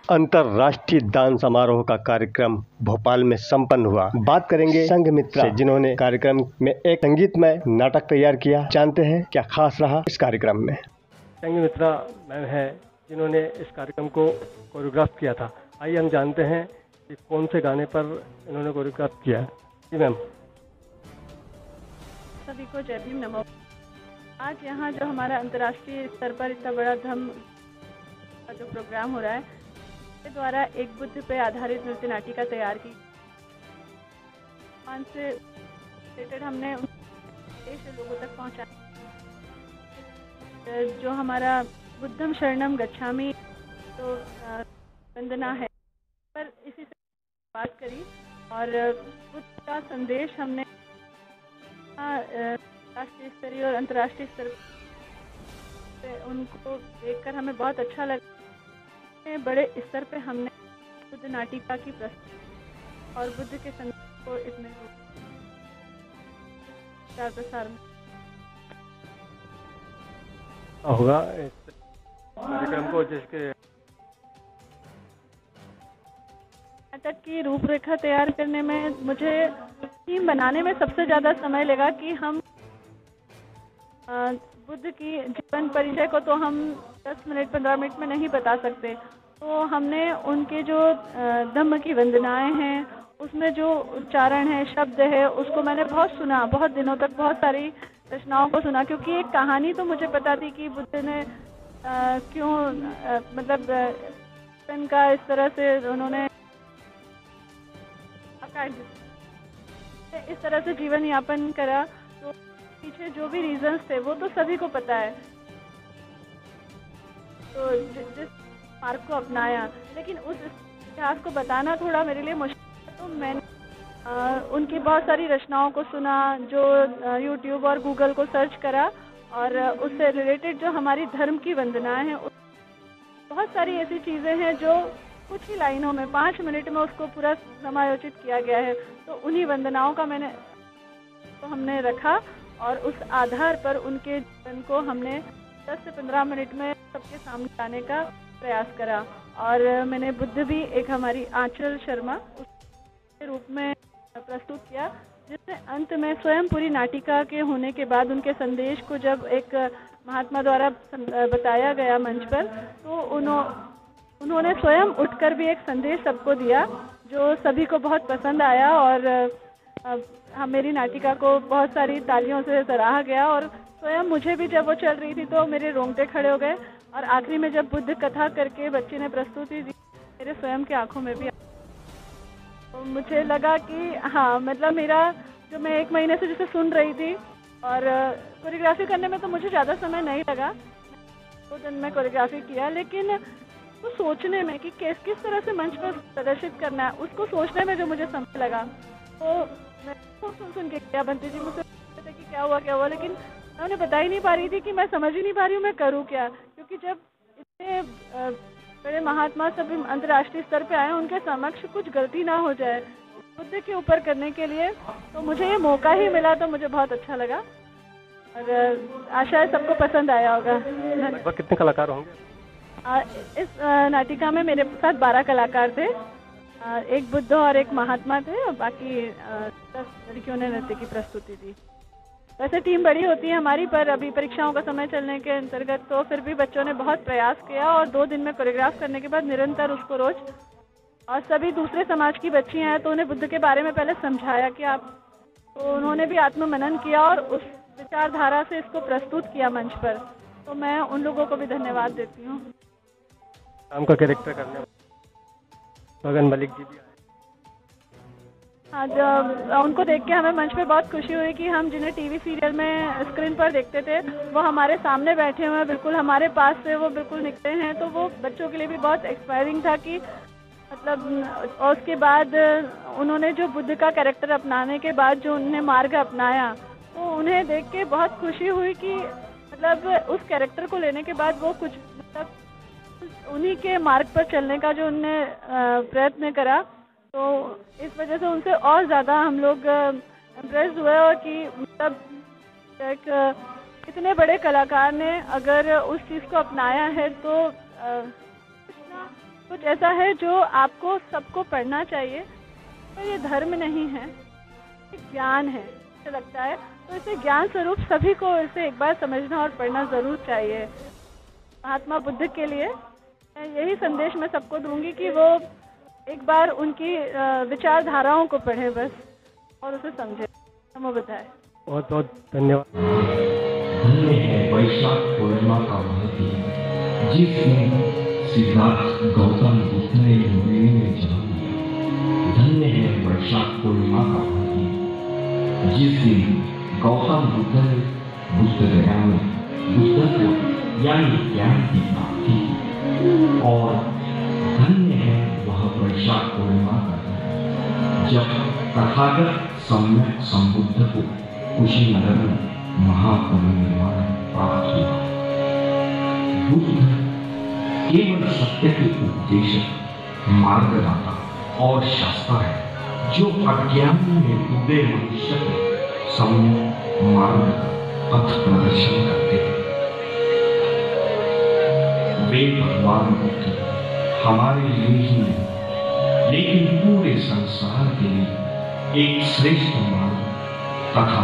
अंतर्राष्ट्रीय दान समारोह का कार्यक्रम भोपाल में संपन्न हुआ। बात करेंगे संघ मित्रा से, जिन्होंने कार्यक्रम में एक संगीतमय नाटक तैयार किया। जानते हैं क्या खास रहा इस कार्यक्रम में। संघ मित्रा मैम है जिन्होंने इस कार्यक्रम को कोरियोग्राफ किया था। आइए हम जानते हैं कि कौन से गाने पर इन्होंने कोरियोग्राफ किया। जी मैम। सभी को जय भीम, नमो। आज यहाँ जो हमारा अंतर्राष्ट्रीय स्तर पर इतना बड़ा धम का जो प्रोग्राम हो रहा है, इसके द्वारा एक बुद्ध पे आधारित नृत्य नाटिका तैयार की। मान से रिलेटेड हमने देश लोगों तक पहुँचा। जो हमारा बुद्धम शरणम गच्छामि तो वंदना है, पर इसी से बात करी और बुद्ध का संदेश हमने राष्ट्रीय स्तरीय और अंतर्राष्ट्रीय स्तर पे उनको देखकर हमें बहुत अच्छा लगा। बड़े स्तर पे हमने बुद्ध नाटिका की प्रस्तुति और बुद्ध के संदेश को इसमें प्रचार प्रसार में होगा इस कार्यक्रम को, जिसके नाटक की रूपरेखा तैयार करने में मुझे थीम बनाने में सबसे ज़्यादा समय लगा कि हम बुद्ध की जीवन परिचय को तो हम 10 मिनट 15 मिनट में नहीं बता सकते। तो हमने उनके जो धम्म की वंदनाएं हैं, उसमें जो उच्चारण है, शब्द है, उसको मैंने बहुत सुना, बहुत दिनों तक बहुत सारी रचनाओं को सुना, क्योंकि एक कहानी तो मुझे पता थी कि बुद्ध ने क्यों मतलब का इस तरह से उन्होंने इस तरह से जीवन यापन करा। तो पीछे जो भी रीजंस थे वो तो सभी को पता है। तो जिस मार्ग को अपनाया, लेकिन उस इतिहास को बताना थोड़ा मेरे लिए मुश्किल। तो मैंने उनकी बहुत सारी रचनाओं को सुना, जो YouTube और गूगल को सर्च करा, और उससे रिलेटेड जो हमारी धर्म की वंदनाएं हैं, बहुत सारी ऐसी चीज़ें हैं जो कुछ ही लाइनों में 5 मिनट में उसको पूरा समायोजित किया गया है। तो उन्हीं वंदनाओं का हमने रखा और उस आधार पर उनके जीवन को हमने 10 से 15 मिनट में सबके सामने लाने का प्रयास करा। और मैंने बुद्ध भी एक हमारी आंचल शर्मा उसके रूप में प्रस्तुत किया, जिसमें अंत में स्वयं पूरी नाटिका के होने के बाद उनके संदेश को जब एक महात्मा द्वारा बताया गया मंच पर, तो उन्होंने स्वयं उठकर भी एक संदेश सबको दिया, जो सभी को बहुत पसंद आया। और मेरी नाटिका को बहुत सारी तालियों से सराहा गया, और स्वयं मुझे भी जब वो चल रही थी तो मेरे रोंगटे खड़े हो गए। और आखिरी में जब बुद्ध कथा करके बच्चे ने प्रस्तुति दी, मेरे स्वयं की आंखों में भी तो मुझे लगा कि हाँ, मतलब मेरा जो मैं 1 महीने से जिसे सुन रही थी, और कोरियोग्राफी करने में तो मुझे ज़्यादा समय नहीं लगा, 2 दिन में कोरियोग्राफी किया, लेकिन तो सोचने में कि किस तरह से मंच पर प्रदर्शित करना है, उसको सोचने में जो मुझे समय लगा, तो मैं सुन के क्या बनती थी, मुझे कि क्या हुआ, लेकिन मैं उन्हें बता ही नहीं पा रही थी कि मैं समझ ही नहीं पा रही हूँ मैं करूँ क्या। क्योंकि जब इतने बड़े महात्मा सब अंतर्राष्ट्रीय स्तर पे आए, उनके समक्ष कुछ गलती ना हो जाए बुद्ध के ऊपर करने के लिए, तो मुझे ये मौका ही मिला, तो मुझे बहुत अच्छा लगा और आशा है सबको पसंद आया होगा। लगभग कितने कलाकार होंगे इस नाटिका में? मेरे साथ 12 कलाकार थे, एक बुद्ध और एक महात्मा थे, और बाकी 10 लड़कियों ने नृत्य की प्रस्तुति दी। वैसे टीम बड़ी होती है हमारी, पर अभी परीक्षाओं का समय चलने के अंतर्गत तो फिर भी बच्चों ने बहुत प्रयास किया, और 2 दिन में कोरियोग्राफ करने के बाद निरंतर उसको रोज, और सभी दूसरे समाज की बच्चियां हैं तो उन्हें बुद्ध के बारे में पहले समझाया कि आप, तो उन्होंने भी आत्ममनन किया और उस विचारधारा से इसको प्रस्तुत किया मंच पर। तो मैं उन लोगों को भी धन्यवाद देती हूँ। का कैरेक्टर करने गगन मलिक जी भी आए। हाँ, जब उनको देख के हमें मंच पे बहुत खुशी हुई कि हम जिन्हें टीवी सीरियल में स्क्रीन पर देखते थे, वो हमारे सामने बैठे हुए हैं, बिल्कुल हमारे पास से वो बिल्कुल निकले हैं। तो वो बच्चों के लिए भी बहुत इंस्पायरिंग था कि मतलब, और उसके बाद उन्होंने जो बुद्ध का कैरेक्टर अपनाने के बाद जो उन्होंने मार्ग अपनाया, तो उन्हें देख के बहुत खुशी हुई कि मतलब उस कैरेक्टर को लेने के बाद वो कुछ मतलब उन्हीं के मार्ग पर चलने का जो उन्होंने प्रयत्न करा, तो इस वजह से उनसे और ज़्यादा हम लोग इम्प्रेस हुए। और कि मतलब एक इतने बड़े कलाकार ने अगर उस चीज़ को अपनाया है, तो कुछ ऐसा है जो आपको सबको पढ़ना चाहिए, पर ये धर्म नहीं है, ये ज्ञान है मुझे लगता है। तो इसे ज्ञान स्वरूप सभी को इसे एक बार समझना और पढ़ना ज़रूर चाहिए। महात्मा बुद्ध के लिए मैं यही संदेश मैं सबको दूंगी कि वो एक बार उनकी विचारधाराओं को पढ़ें बस और उसे समझें। नमो बुद्धाय। बहुत बहुत धन्यवाद। धन्य है वैशाख पूर्णिमा का वह दिन जिसमें सिद्धार्थ गौतम बुद्ध ने योगिनी में जन्म लिया। धन्य है वैशाख पूर्णिमा का वह दिन जिस दिन गौतम बुद्ध ने बुद्ध गया में बुद्धत्व यानी ज्ञान की प्राप्ति की। और धन्य है वह वैशाख पूर्णिमा का दिन जब तथागत सम्यक संबुद्ध को कुशीनगर में महापरिनिर्वाण प्राप्त हुआ। बुद्ध केवल सत्य के उपदेशक, मार्गदाता और शास्त्र है जो अज्ञान में डूबे मनुष्य को सम्यक मार्ग का पथ प्रदर्शन करते हैं। वे भगवान बुद्ध हमारे लिए ही नहीं लेकिन पूरे संसार के लिए एक श्रेष्ठ मार्ग तथा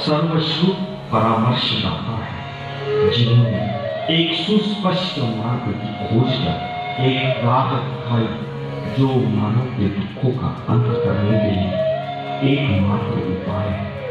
सर्वश्रुत परामर्शदाता है, जिन्होंने एक सुस्पष्ट मार्ग की खोज कर एक राह दिखाई जो मानव के दुखों का अंत करने के लिए एकमात्र उपाय है।